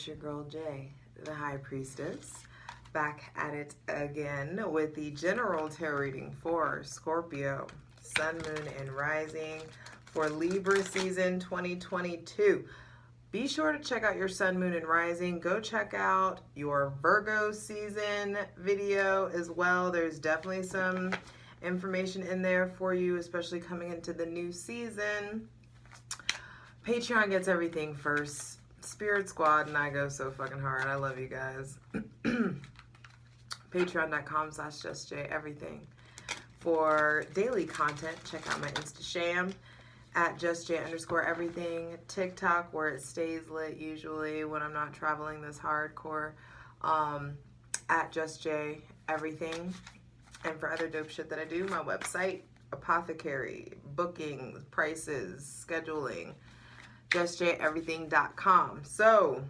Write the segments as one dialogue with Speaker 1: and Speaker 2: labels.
Speaker 1: It's your girl Jay, the High Priestess, back at it again with the general tarot reading for Scorpio, Sun, Moon, and Rising for Libra season 2022. Be sure to check out your Sun, Moon, and Rising. Go check out your Virgo season video as well. There's definitely some information in there for you, especially coming into the new season. Patreon gets everything first. Spirit Squad and I go so fucking hard. I love you guys. Patreon.com/justjeverything. For daily content, check out my Instagram at justj_everything. TikTok, where it stays lit usually when I'm not traveling this hardcore, at justjeverything. And for other dope shit that I do, my website, apothecary, bookings, prices, scheduling, justjeverything.com. So,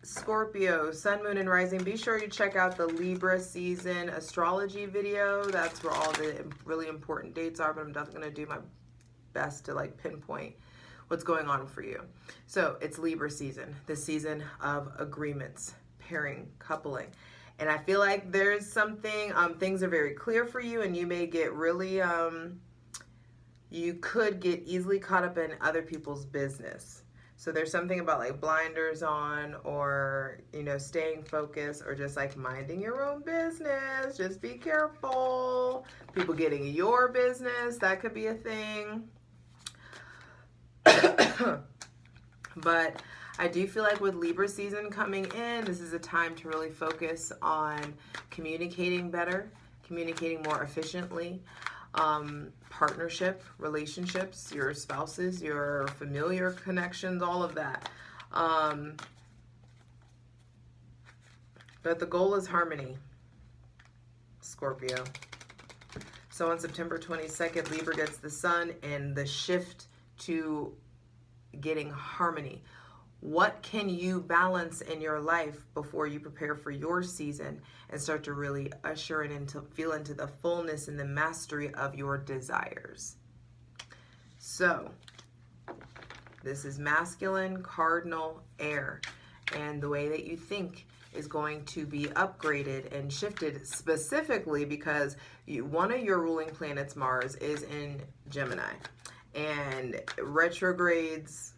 Speaker 1: Scorpio, Sun, Moon, and Rising, be sure you check out the Libra season astrology video. That's where all the really important dates are, but I'm definitely going to do my best to like pinpoint what's going on for you. So, it's Libra season, the season of agreements, pairing, coupling. And I feel like there's something, things are very clear for you, and you may get really, you could get easily caught up in other people's business. So there's something about like blinders on, or, you know, staying focused, or just like minding your own business. Just be careful. People getting your business, that could be a thing. But I do feel like with Libra season coming in, this is a time to really focus on communicating better, communicating more efficiently. Partnership, relationships, your spouses, your familiar connections, all of that. But the goal is harmony, Scorpio. So on September 22nd, Libra gets the sun and the shift to getting harmony. What can you balance in your life before you prepare for your season and start to really usher it into, feel into the fullness and the mastery of your desires? So, this is masculine, cardinal, air. And the way that you think is going to be upgraded and shifted, specifically because one of your ruling planets, Mars, is in Gemini. And retrogrades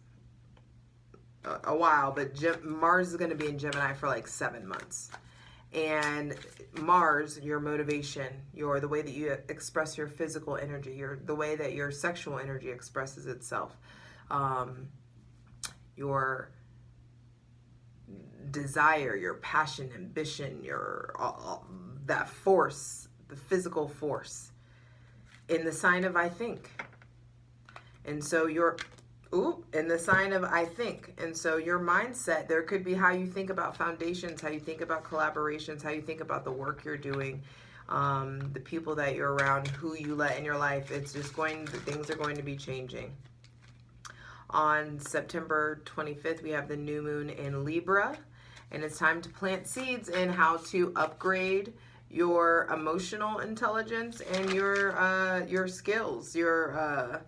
Speaker 1: a while, but Mars is going to be in Gemini for like 7 months. And Mars, your motivation, the way that you express your physical energy, the way that your sexual energy expresses itself, your desire, your passion, ambition, that force, the physical force, in the sign of I think. And so in the sign of I think. And so your mindset, there could be how you think about foundations, how you think about collaborations, how you think about the work you're doing, the people that you're around, who you let in your life. It's just things are going to be changing. On September 25th, we have the new moon in Libra, and it's time to plant seeds in how to upgrade your emotional intelligence and your skills, your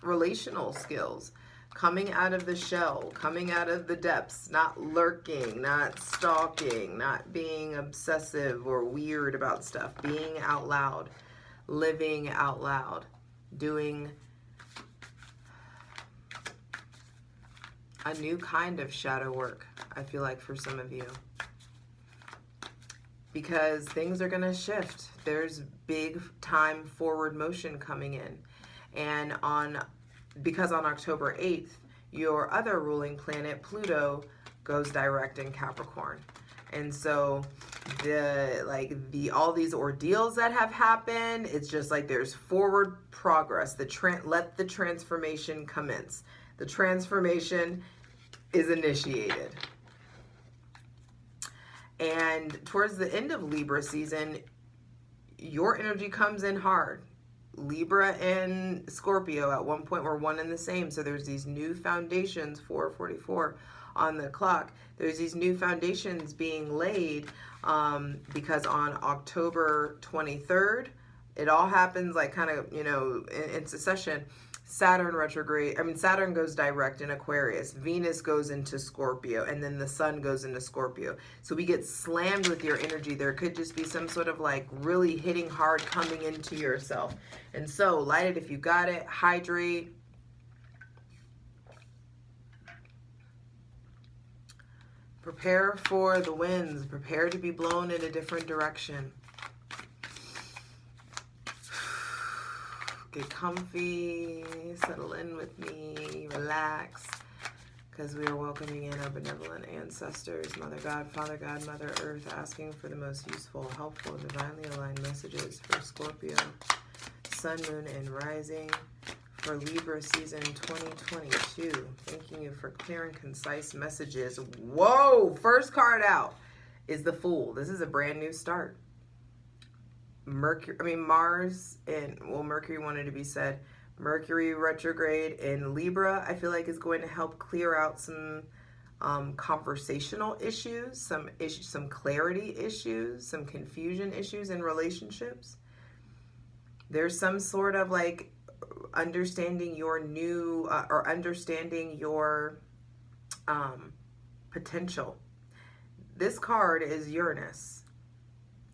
Speaker 1: relational skills. Coming out of the shell, coming out of the depths, not lurking, not stalking, not being obsessive or weird about stuff, being out loud, living out loud, doing a new kind of shadow work, I feel like, for some of you. Because things are going to shift. There's big time forward motion coming in. And because on October 8th, your other ruling planet, Pluto, goes direct in Capricorn. And so all these ordeals that have happened, it's just like there's forward progress. Let the transformation commence. The transformation is initiated. And towards the end of Libra season, your energy comes in hard. Libra and Scorpio at one point were one and the same. So there's these new foundations, 4:44 on the clock. There's these new foundations being laid because on October 23rd, it all happens like kind of, in succession. Saturn retrograde. I mean, Saturn goes direct in Aquarius. Venus goes into Scorpio, and then the sun goes into Scorpio. So we get slammed with your energy. There could just be some sort of like really hitting hard coming into yourself. And so light it if you got it. Hydrate. Prepare for the winds. Prepare to be blown in a different direction. Get comfy, settle in with me, relax, because we are welcoming in our benevolent ancestors, Mother God, Father God, Mother Earth, asking for the most useful, helpful, divinely aligned messages for Scorpio, Sun, Moon, and Rising, for Libra season 2022. Thanking you for clear and concise messages. Whoa! First card out is the Fool. This is a brand new start. Mars and, well, Mercury wanted to be said. Mercury retrograde in Libra, I feel like, is going to help clear out some conversational issues, some clarity issues, some confusion issues in relationships. There's some sort of like understanding your new or understanding your potential. This card is Uranus.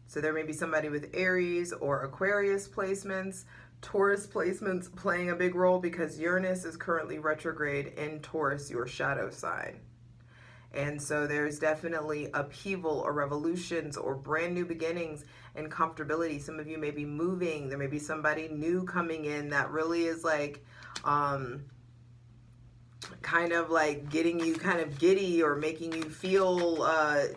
Speaker 1: So there may be somebody with Aries or Aquarius placements, Taurus placements playing a big role, because Uranus is currently retrograde in Taurus, your shadow sign. And so there's definitely upheaval or revolutions or brand new beginnings and comfortability. Some of you may be moving. There may be somebody new coming in that really is like kind of like getting you kind of giddy or making you feel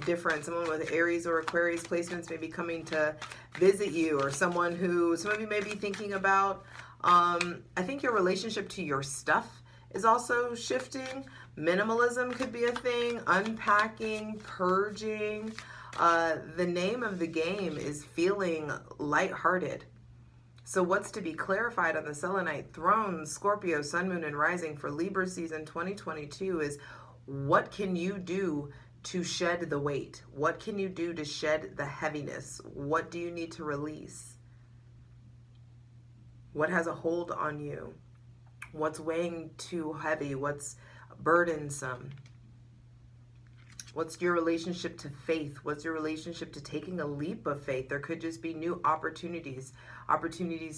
Speaker 1: different. Someone with Aries or Aquarius placements may be coming to visit you, or some of you may be thinking about, I think your relationship to your stuff is also shifting. Minimalism could be a thing, unpacking, purging. The name of the game is feeling lighthearted. So what's to be clarified on the Selenite throne, Scorpio, Sun, Moon, and Rising for Libra season 2022 is, what can you do to shed the weight? What can you do to shed the heaviness? What do you need to release? What has a hold on you? What's weighing too heavy? What's burdensome? What's your relationship to faith? What's your relationship to taking a leap of faith? There could just be new opportunities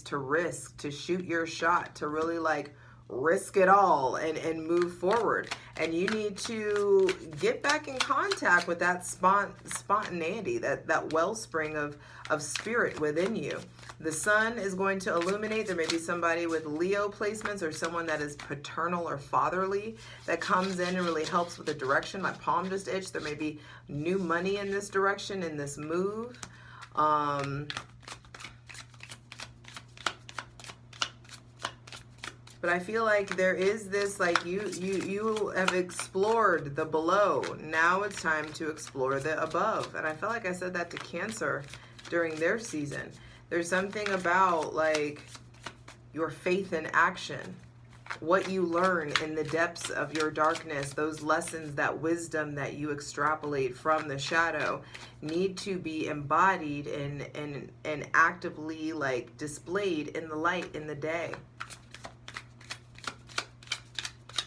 Speaker 1: to risk, to shoot your shot, to really like risk it all and move forward. And you need to get back in contact with that spontaneity, that wellspring of spirit within you. The sun is going to illuminate. There may be somebody with Leo placements or someone that is paternal or fatherly that comes in and really helps with the direction. My palm just itched. There may be new money in this direction, in this move. But I feel like there is this, like, you have explored the below. Now it's time to explore the above. And I felt like I said that to Cancer during their season. There's something about, like, your faith in action. What you learn in the depths of your darkness, those lessons, that wisdom that you extrapolate from the shadow, need to be embodied and actively, like, displayed in the light, in the day.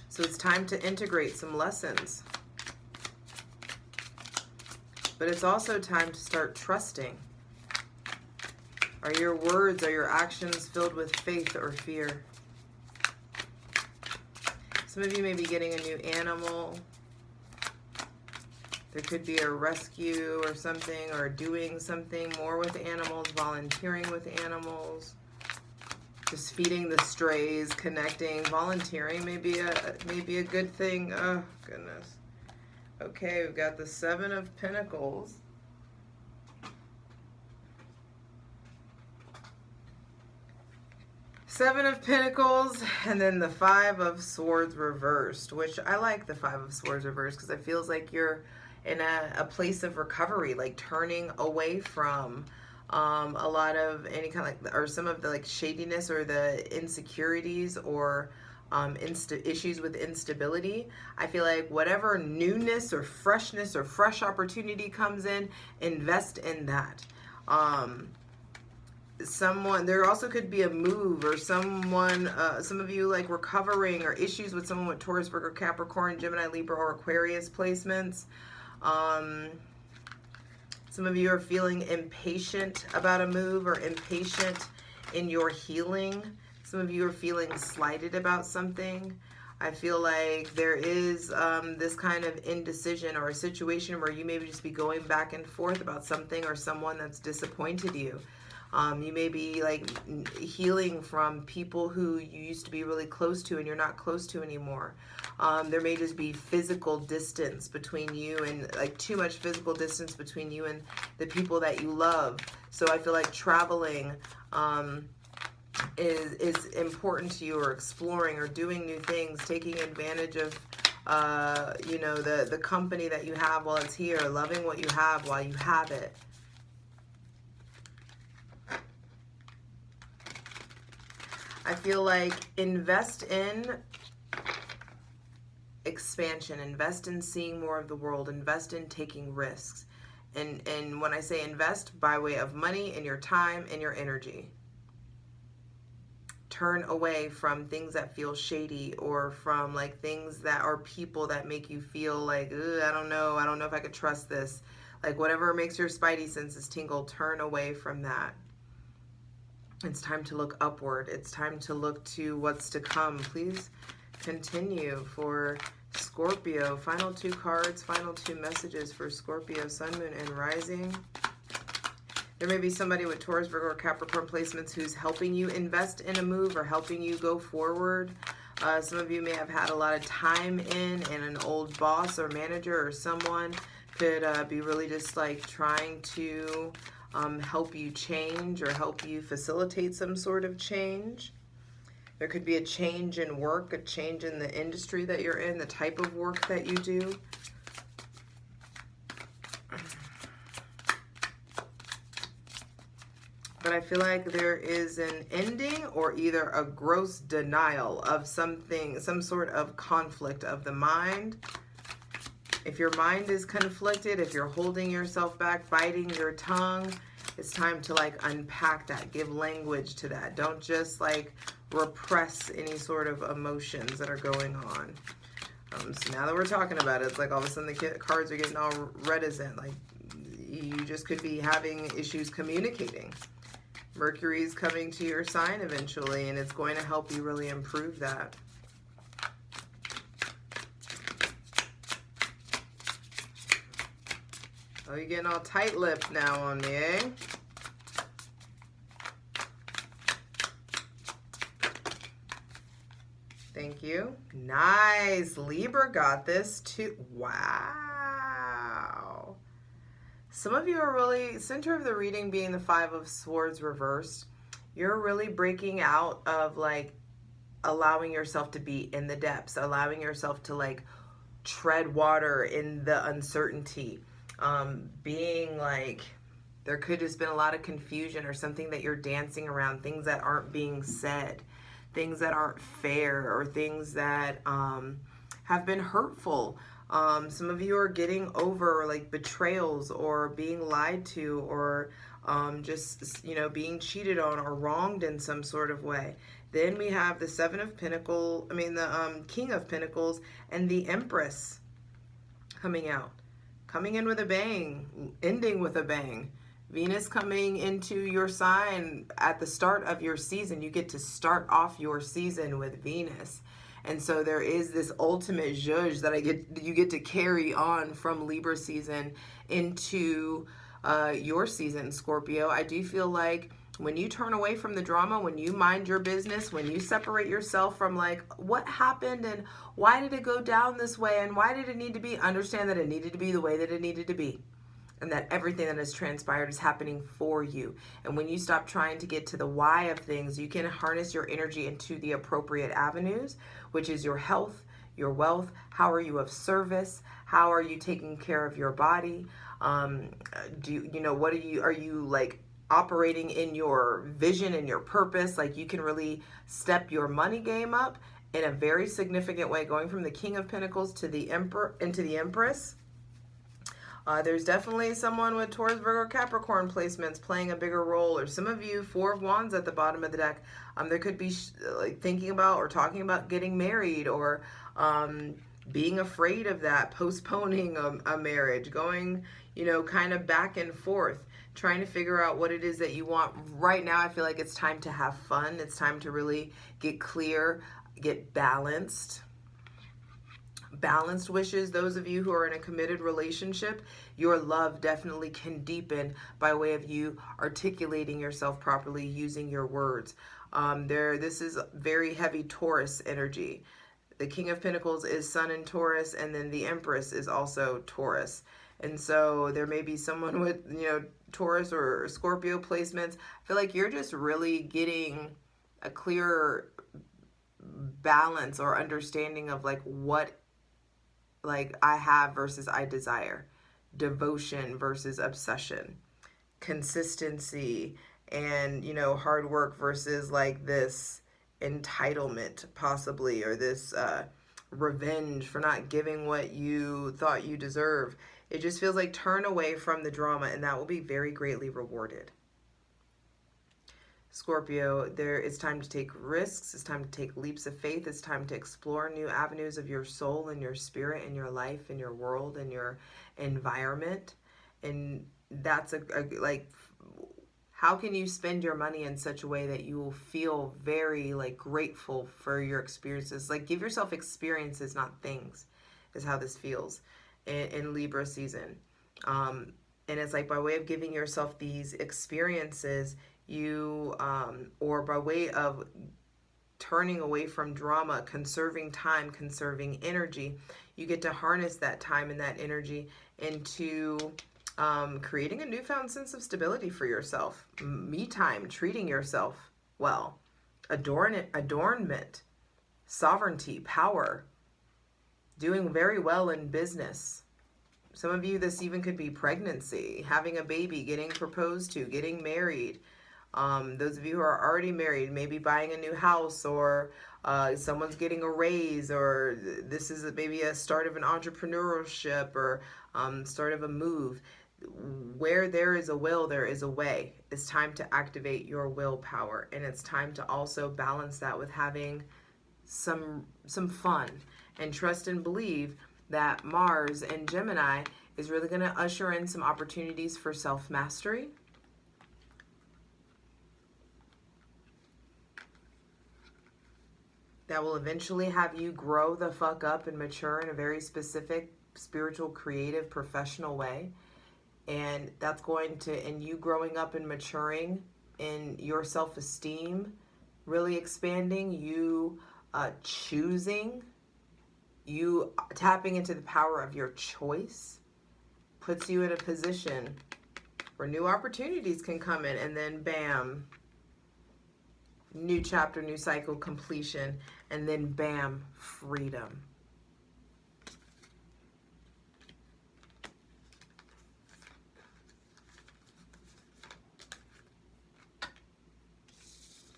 Speaker 1: So it's time to integrate some lessons. But it's also time to start trusting. Are your words, are your actions filled with faith or fear? Some of you may be getting a new animal. There could be a rescue or something, or doing something more with animals, volunteering with animals. Just feeding the strays, connecting, volunteering may be a good thing. Oh, goodness. Okay, we've got the Seven of Pentacles. Seven of Pentacles, and then the Five of Swords reversed, which I like the Five of Swords reversed because it feels like you're in a place of recovery, like turning away from a lot of any kind of, like, or some of the, like, shadiness or the insecurities or issues with instability. I feel like whatever newness or freshness or fresh opportunity comes in, invest in that. someone, there also could be a move, or someone, some of you like recovering, or issues with someone with Taurus, Virgo, Capricorn, Gemini, Libra, or Aquarius placements. Some of you are feeling impatient about a move, or impatient in your healing. Some of you are feeling slighted about something. I feel like there is this kind of indecision, or a situation where you maybe just be going back and forth about something or someone that's disappointed you. You may be like healing from people who you used to be really close to and you're not close to anymore. There may just be physical distance between you, and like too much physical distance between you and the people that you love. So I feel like traveling is important to you, or exploring, or doing new things, taking advantage of you know, the company that you have while it's here, loving what you have while you have it. I feel like invest in expansion, invest in seeing more of the world, invest in taking risks. And when I say invest, by way of money and your time and your energy. Turn away from things that feel shady, or from like things that are people that make you feel like, I don't know if I could trust this. Like whatever makes your spidey senses tingle, turn away from that. It's time to look upward. It's time to look to what's to come. Please continue for Scorpio. Final 2 cards, final 2 messages for Scorpio, Sun, Moon, and Rising. There may be somebody with Taurus, Virgo, or Capricorn placements who's helping you invest in a move, or helping you go forward. Some of you may have had a lot of time in, and an old boss or manager or someone could be really just like trying to help you change, or help you facilitate some sort of change. There could be a change in work, a change in the industry that you're in, the type of work that you do. But I feel like there is an ending, or either a gross denial of something, some sort of conflict of the mind. If your mind is conflicted, if you're holding yourself back, biting your tongue, it's time to like unpack that, give language to that. Don't just like repress any sort of emotions that are going on. So now that we're talking about it, it's like all of a sudden the cards are getting all reticent. Like you just could be having issues communicating. Mercury's coming to your sign eventually, and it's going to help you really improve that. Oh, you're getting all tight-lipped now on me, eh? Thank you. Nice. Libra got this too. Wow. Some of you are really, center of the reading being the 5 of Swords reversed, you're really breaking out of like allowing yourself to be in the depths, allowing yourself to like tread water in the uncertainty. Being like, there could have been a lot of confusion, or something that you're dancing around, things that aren't being said, things that aren't fair, or things that have been hurtful. Some of you are getting over like betrayals, or being lied to, or just, you know, being cheated on or wronged in some sort of way. Then we have the the King of Pentacles and the Empress coming out. Coming in with a bang, ending with a bang. Venus coming into your sign at the start of your season. You get to start off your season with Venus. And so there is this ultimate zhuzh that you get to carry on from Libra season into your season, Scorpio. I do feel like when you turn away from the drama, when you mind your business, when you separate yourself from like what happened and why did it go down this way and why did it need to be, understand that it needed to be the way that it needed to be, and that everything that has transpired is happening for you. And when you stop trying to get to the why of things, you can harness your energy into the appropriate avenues, which is your health, your wealth. How are you of service? How are you taking care of your body? Are you like operating in your vision and your purpose? Like you can really step your money game up in a very significant way, going from the King of Pentacles to the Emperor into the Empress. There's definitely someone with Taurus, Virgo, Capricorn placements playing a bigger role, or some of you, Four of Wands at the bottom of the deck. There could be like thinking about or talking about getting married, or being afraid of that, postponing a marriage, going, kind of back and forth, trying to figure out what it is that you want. Right now, I feel like it's time to have fun. It's time to really get clear, get balanced. Balanced wishes. Those of you who are in a committed relationship, your love definitely can deepen by way of you articulating yourself properly, using your words. This is very heavy Taurus energy. The King of Pentacles is Sun in Taurus, and then the Empress is also Taurus. And so there may be someone with, Taurus or Scorpio placements. I feel like you're just really getting a clear balance or understanding of like what I have versus I desire, devotion versus obsession, consistency, and hard work versus like this entitlement possibly, or this revenge for not giving what you thought you deserve. It just feels like turn away from the drama, and that will be very greatly rewarded. Scorpio, it's time to take risks. It's time to take leaps of faith. It's time to explore new avenues of your soul and your spirit and your life and your world and your environment. And that's how can you spend your money in such a way that you will feel very grateful for your experiences? Give yourself experiences, not things, is how this feels in Libra season. And it's by way of giving yourself these experiences, you or by way of turning away from drama, conserving time, conserving energy, you get to harness that time and that energy into creating a newfound sense of stability for yourself. Me time, treating yourself well, adornment, sovereignty, power, doing very well in business. Some of you, this even could be pregnancy, having a baby, getting proposed to, getting married. Those of you who are already married, maybe buying a new house, or someone's getting a raise, or this is maybe a start of an entrepreneurship, or start of a move. Where there is a will, there is a way. It's time to activate your willpower, and it's time to also balance that with having some fun, and trust and believe that Mars and Gemini is really going to usher in some opportunities for self-mastery. That will eventually have you grow the fuck up and mature in a very specific, spiritual, creative, professional way. And that's going to, and you growing up and maturing in your self-esteem, really expanding, you choosing, you tapping into the power of your choice, puts you in a position where new opportunities can come in, and then bam, new chapter, new cycle, completion, and then bam, freedom.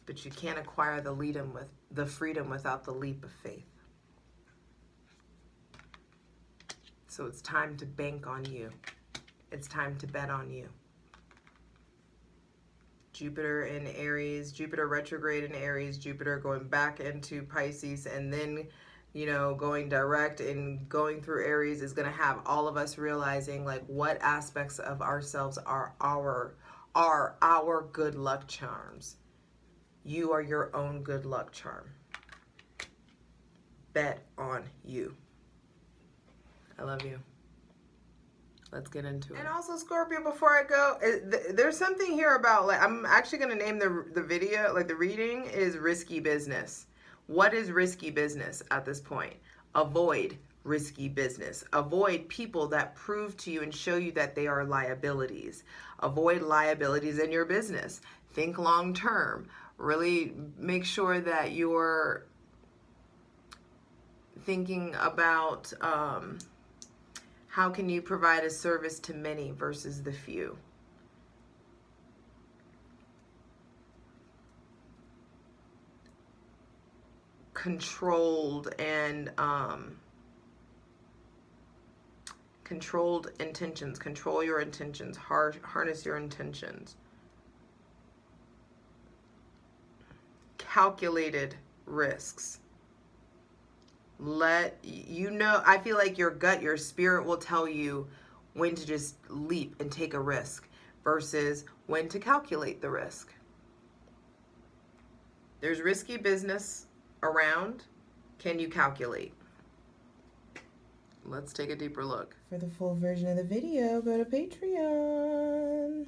Speaker 1: But you can't acquire the freedom without the leap of faith. So it's time to bank on you. It's time to bet on you. Jupiter in Aries, Jupiter retrograde in Aries, Jupiter going back into Pisces, and then, going direct and going through Aries is going to have all of us realizing what aspects of ourselves are our good luck charms. You are your own good luck charm. Bet on you. I love you. Let's get into it. And also, Scorpio, before I go, there's something here about, I'm actually going to name the video, the reading is risky business. What is risky business at this point? Avoid risky business. Avoid people that prove to you and show you that they are liabilities. Avoid liabilities in your business. Think long term. Really make sure that you're thinking about how can you provide a service to many versus the few. Controlled and controlled intentions. Control your intentions. Harness your intentions. Calculated risks. I feel like your gut, your spirit will tell you when to just leap and take a risk versus when to calculate the risk. There's risky business around. Can you calculate? Let's take a deeper look. For the full version of the video, go to Patreon.